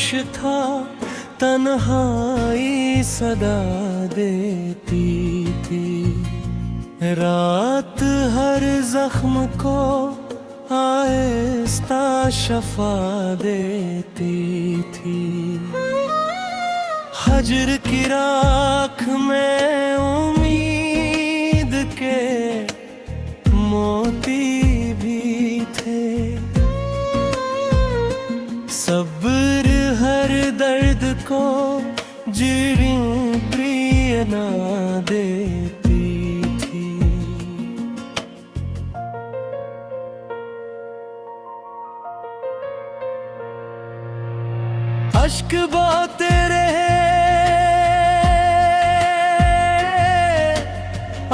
था, तन्हाई सदा देती थी। रात हर जख्म को आहिस्ता शफा देती थी। हजर की राख में उम्मीद के मोती भी थे। सब्र हर दर्द को जिरें प्रिय ना देती थी। अश्क बहते रहे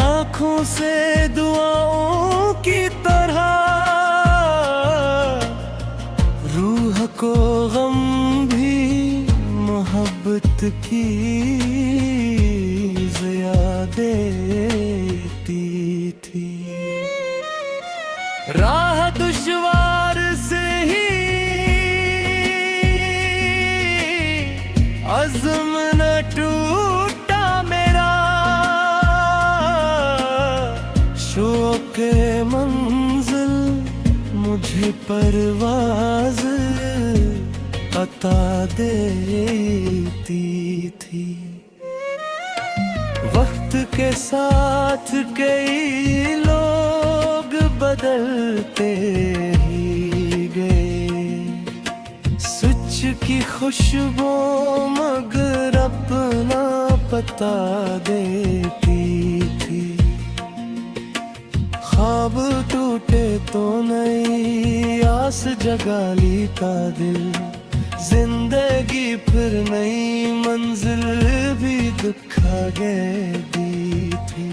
आँखों से दुआओं की तरह, रूह को गम भी मोहब्बत की ज़िया देती थी। राह दुश्वार से ही अज़्म न टूटा मेरा, शौक़ मंज़िल मुझे परवाज़ अता देती थी। वक्त के साथ कई लोग बदलते ही गए, सच की खुशबू मगर अपना पता देती थी। ख्वाब टूटे तो नई आस जगा ली का दिल, जिंदगी फिर नई मंजिल भी दिखा गई थी।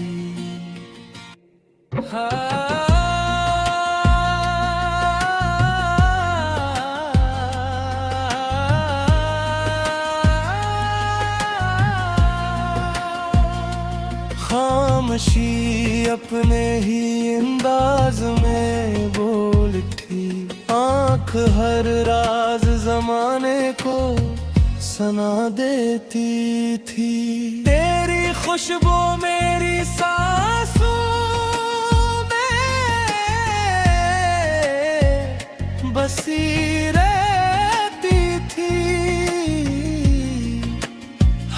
खामोशी अपने ही अंदाज में बोल उठी, आँख हर राज जमाने को सुना देती थी। तेरी खुशबू मेरी सांसों में बसी रहती थी।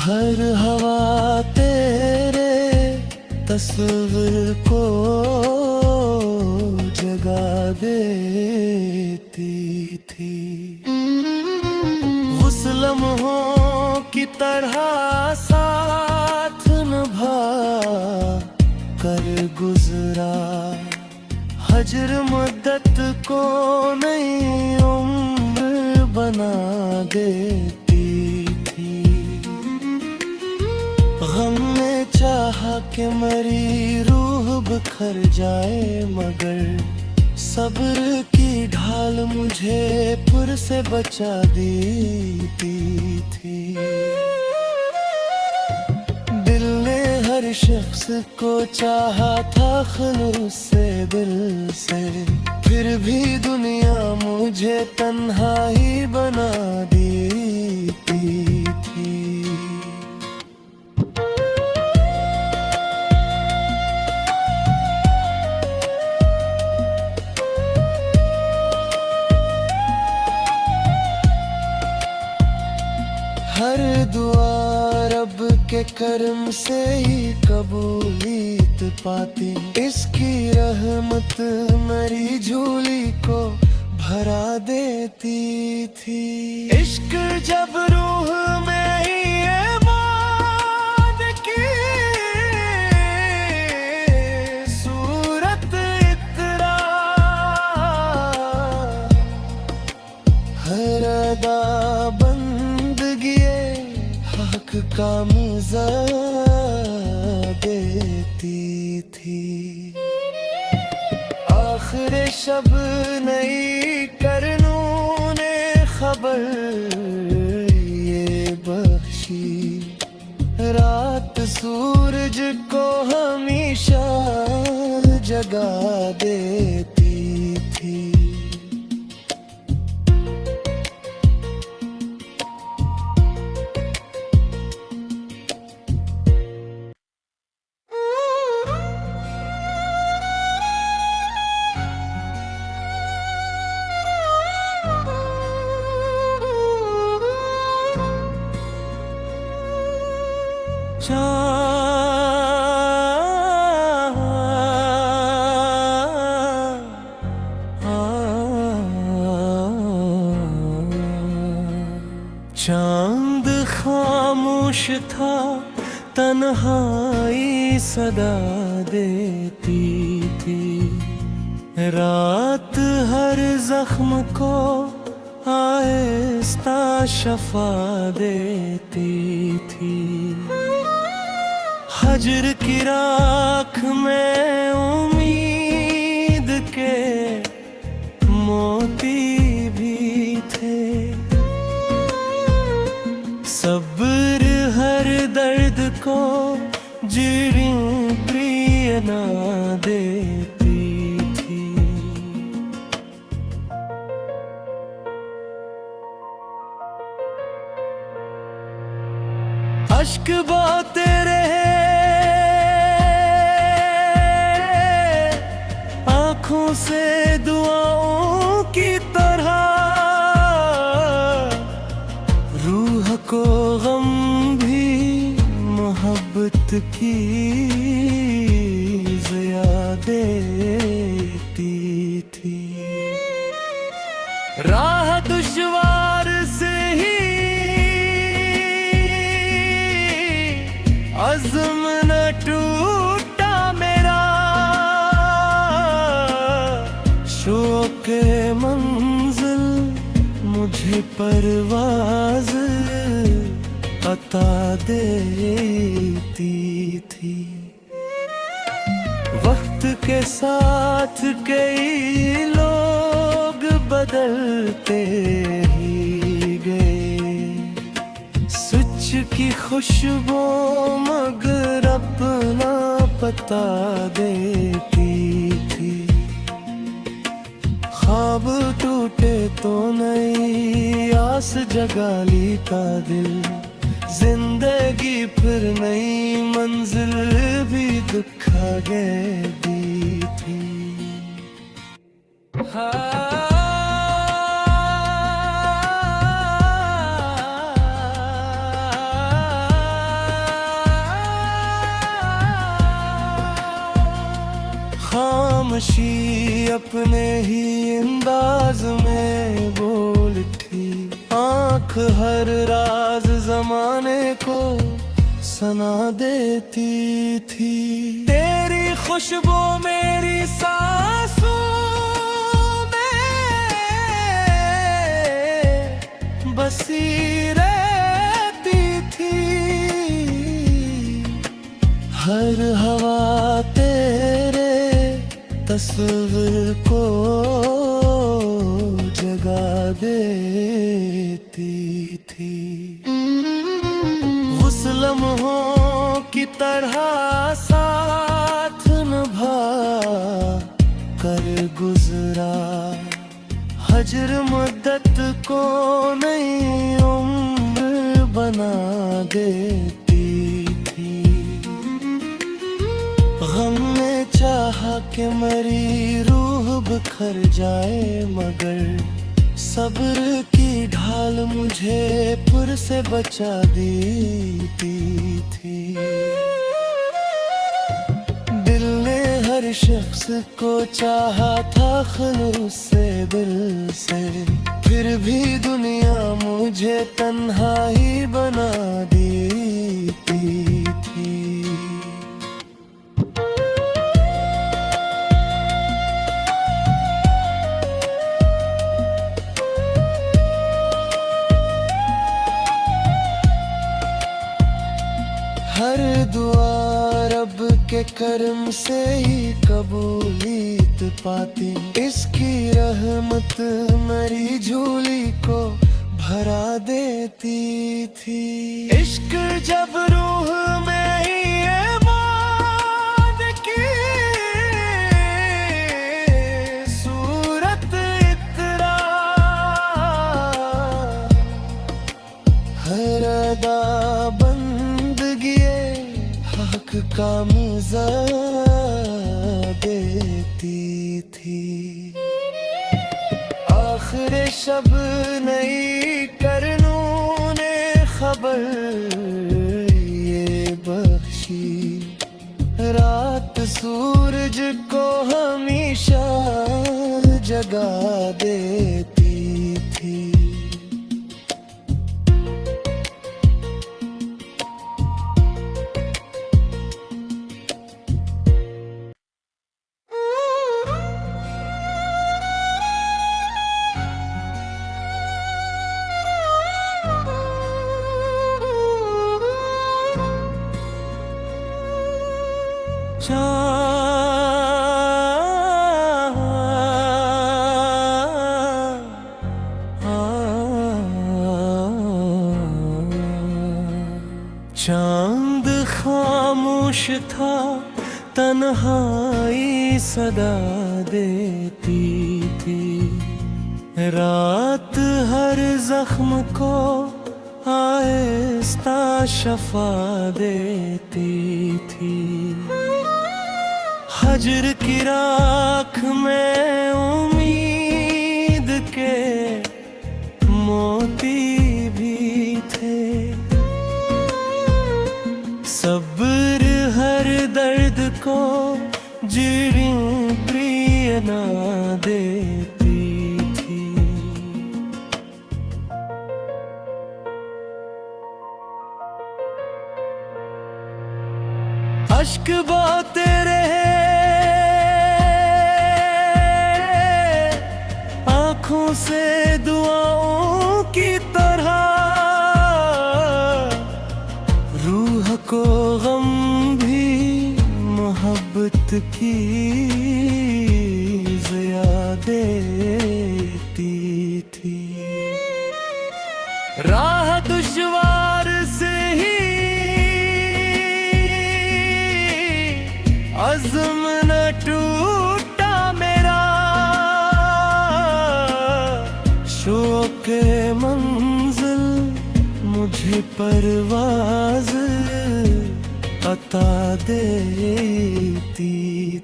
हर हवा तेरे तस्वीर को जगा देती थी। उस लम्हों की तरह साथ निभा कर गुजरा, हजर मुद्दत को नई उम्र बना देती थी। गम ने चाहा कि मेरी रूह बिखर जाए, मगर सब्र की ढाल मुझे पुर से बचा देती थी। दिल ने हर शख्स को चाहा था खुलूस से दिल से, फिर भी दुनिया मुझे तन्हा ही बना देती थी। हर दुआ रब के करम से ही कबूलियत पाती, इसकी रहमत मेरी झोली को भरा देती थी। इश्क जब रूह में ही ऐमान की सूरत इतरा, हर अदा का मुझा देती थी। आखिर शब नई करनूं ने खबर ये बख्शी, रात सूरज को हमेशा जगा देती थी। चांद खामोश था, तन्हाई सदा देती थी। रात हर जख्म को आहिस्ता शफा देती थी। हजर की राख में उम्मीद के मोती भी थे। सब्र हर दर्द को जिरिं प्रिय ना देती थी। अश्क बहते रहे आँखों से दुआओं की तरह। रूह को गम भी मोहब्बत की ज़िया देती थी। राह दुश्वार से ही अज़्म न टूटा मेरा। शौक़ मंज़िल मुझे परवाज़ अता देती थी। वक्त के साथ कई लोग बदलते ही गए। सच की खुशबू मगर अपना पता देती थी। ख्वाब टूटे तो नई आस जगा ली का दिल। जिंदगी फिर नई मंजिल भी दिखा गई थी। खामोशी अपने ही अंदाज में बोलती। आँख हर राज जमाने को सुना देती थी। तेरी खुशबू मेरी सांसों में बसी रहती थी। हर हवा तेरे तस्वीर को जगा देती थी। उस लम्हों की तरह साथ निभा कर गुजरा। हजर मुद्दत को नई उम्र बना देती थी। गम ने चाहा कि मेरी रूह बिखर जाए मगर सब्र की ढाल मुझे पुर से बचा देती थी। दिल ने हर शख्स को चाहा था खुलूस से दिल से। फिर भी दुनिया मुझे तन्हा ही बना देती थी। हर दुआ रब के करम से ही कबूलियत पाती। इसकी रहमत मेरी झोली को भरा देती थी। इश्क जब रूह में ही ऐमाद की सूरत इतरा। हर अदा का मुझा देती थी। आखिर शब नई करनूं ने खबर ये देती थी। चांद खामोश था, तन्हाई सदा देती थी। रात हर जख्म को आहिस्ता शफा देती थी। हजर की राख में उम्मीद के मोती भी थे। सब्र हर दर्द को जिरें प्रिय ना देती थी। अश्क बहते रहे आँखों से दुआओं की तरह। रूह को गम भी मोहब्बत की ज़िया देती थी। राह दुश्वार से ही अज़्म न टूटा मेरा। शौक़ मंज़िल मुझे परवाज़ अता देती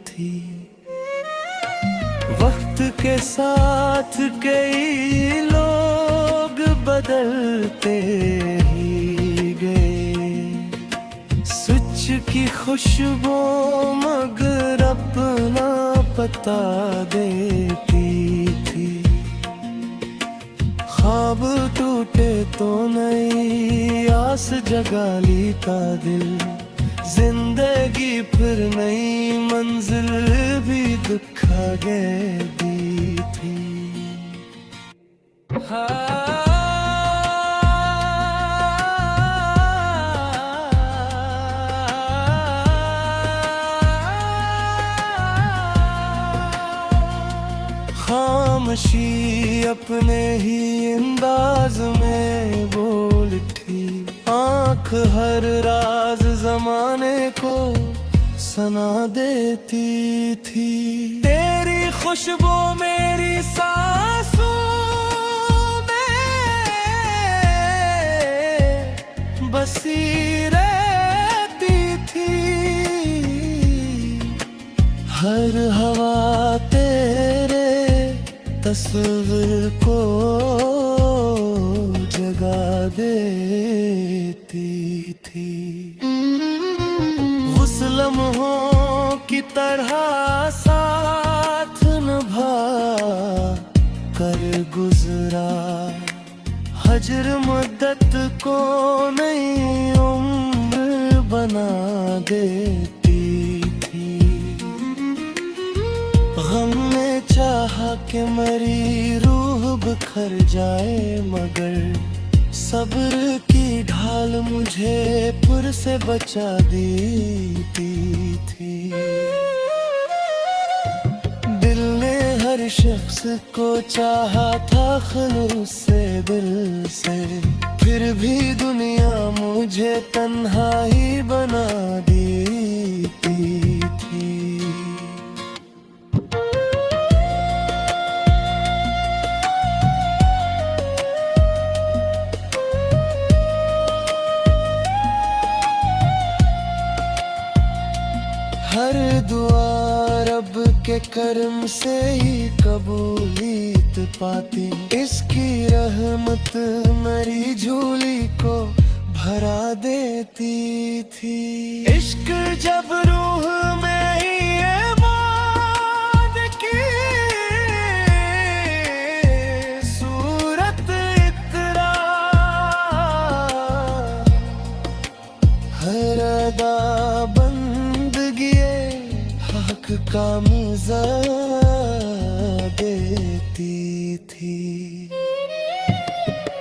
थी। वक्त के साथ कई लोग बदलते ही गए। सच की खुशबू मगर अपना पता देती थी। ख्वाब टूटे तो नई आस जगा ली का दिल। जिंदगी फिर नई मंजिल भी दिखा गए दी थी। खामोशी अपने ही अंदाज में बोल उठी। आँख हर राज जमाने को सना देती थी। तेरी खुशबू मेरी सांसों में बसी रहती थी। हर हवा तेरे तस्वीर को जगा देती थी। उस लम्हों की तरह साथ निभा कर गुजरा। हजर मुद्दत को नई उम्र बना देती थी। गम ने चाहा कि मेरी रूह बिखर जाए मगर सब्र की ढाल मुझे पुर से बचा देती थी। दिल ने हर शख्स को चाहा था खुलूस से दिल से। फिर भी दुनिया मुझे तन्हाई बना देती थी। हर दुआ रब के करम से ही कबूलियत पाती। इसकी रहमत मेरी झोली को भरा देती थी। इश्क जब रूह में ही ईमान की हर अदा बंदगिए हक का मजा देती थी।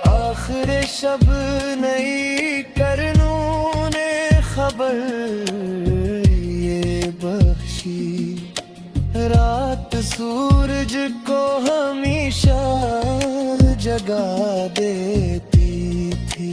आखिर शब नई करनूं ने खबर ये बख्शी, रात सूरज को हमेशा जगा देती थी।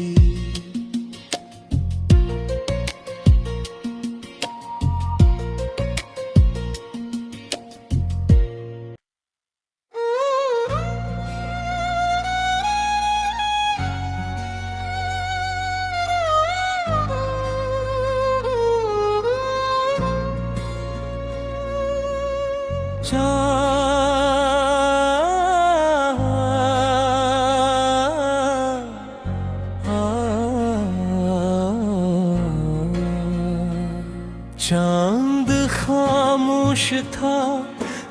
चांद खामोश था,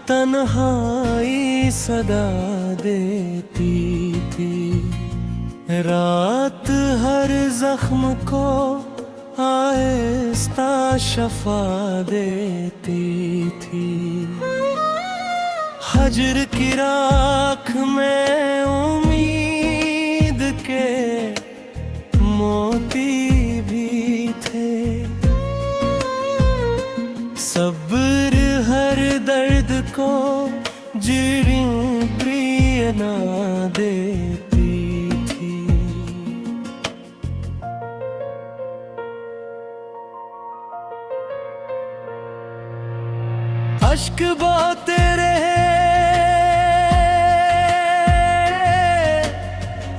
तन्हाई सदा देती थी। रात हर जख्म को आहिस्ता शफा देती थी। हजर की राख में उम्मीद के मोती भी थे। सब्र हर दर्द को जिरें प्रिय ना देती थी। अश्क बहते रहे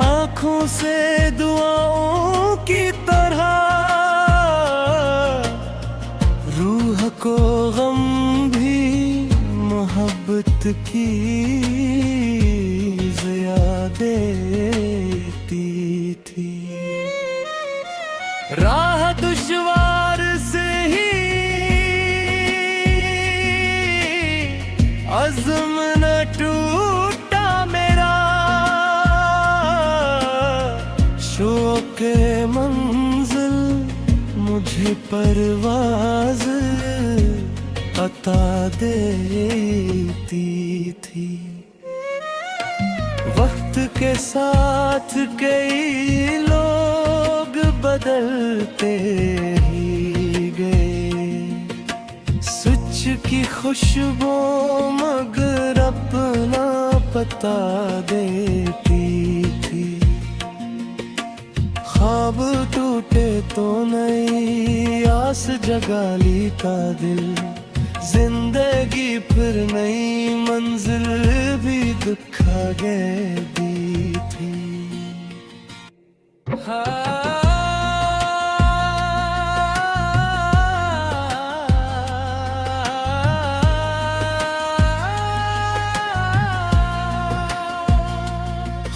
आँखों से दुआओं की तरह, रूह को गम भी मोहब्बत की ज़िया देती थी। राह दुश्वार से ही अज़्म न टूटा मेरा, शौक़ मंज़िल मुझे परवाज़ अता देती थी। वक्त के साथ कई लोग बदलते ही गए, सच की खुशबू मगर अपना पता देती थी। ख्वाब टूटे तो नई आस जगा ली का दिल, जिंदगी फिर नई मंजिल भी दिखा गए दी थी।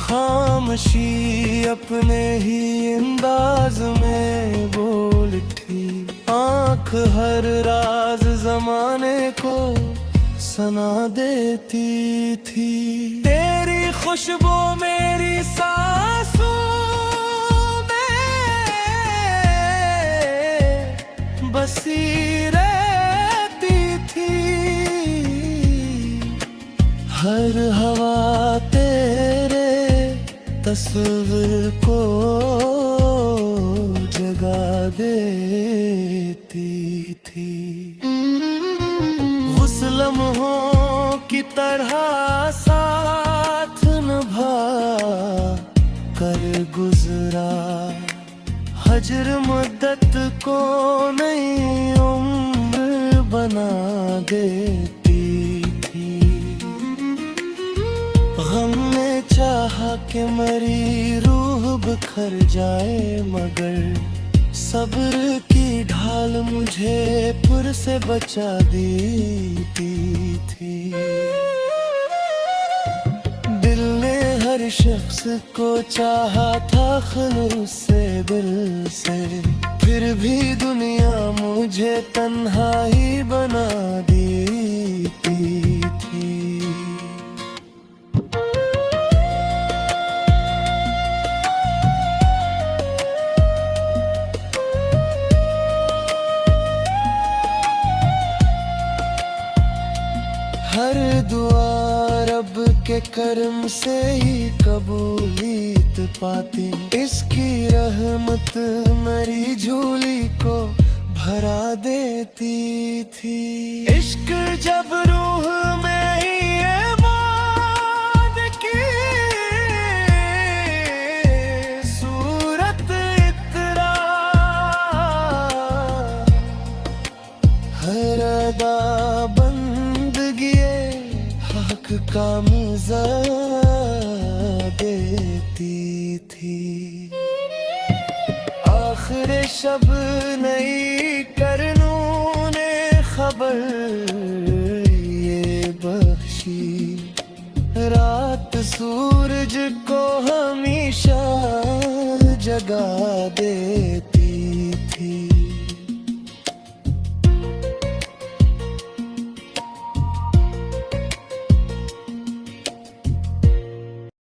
खामोशी अपने ही अंदाज में बोल उठी, आँख हर राज जमाने को सना देती थी। तेरी खुशबू मेरी सांसों में बसी रहती थी। हर हवा तेरे तस्वीर को जगा देती थी। उस लम्हों की तरह साथ निभा कर गुजरा, हजर मुद्दत को नई उम्र बना देती थी। गम ने चाहा कि मेरी रूह बिखर जाए, मगर सब्र की ढाल मुझे पुर से बचा देती थी। दिल ने हर शख्स को चाहा था खुलूस से दिल से, फिर भी दुनिया मुझे तन्हाई बना देती थी। के कर्म से ही कबूलियत पाती, इसकी रहमत मेरी झोली को भरा देती थी। इश्क जब रूह में ही ऐमाद की सूरत इतरा, हर अदा बंदगिए हक का मज़ा देती थी। आखिर शब नई करनूं ने खबर ये बख्शी, रात सूरज को हमेशा जगा दे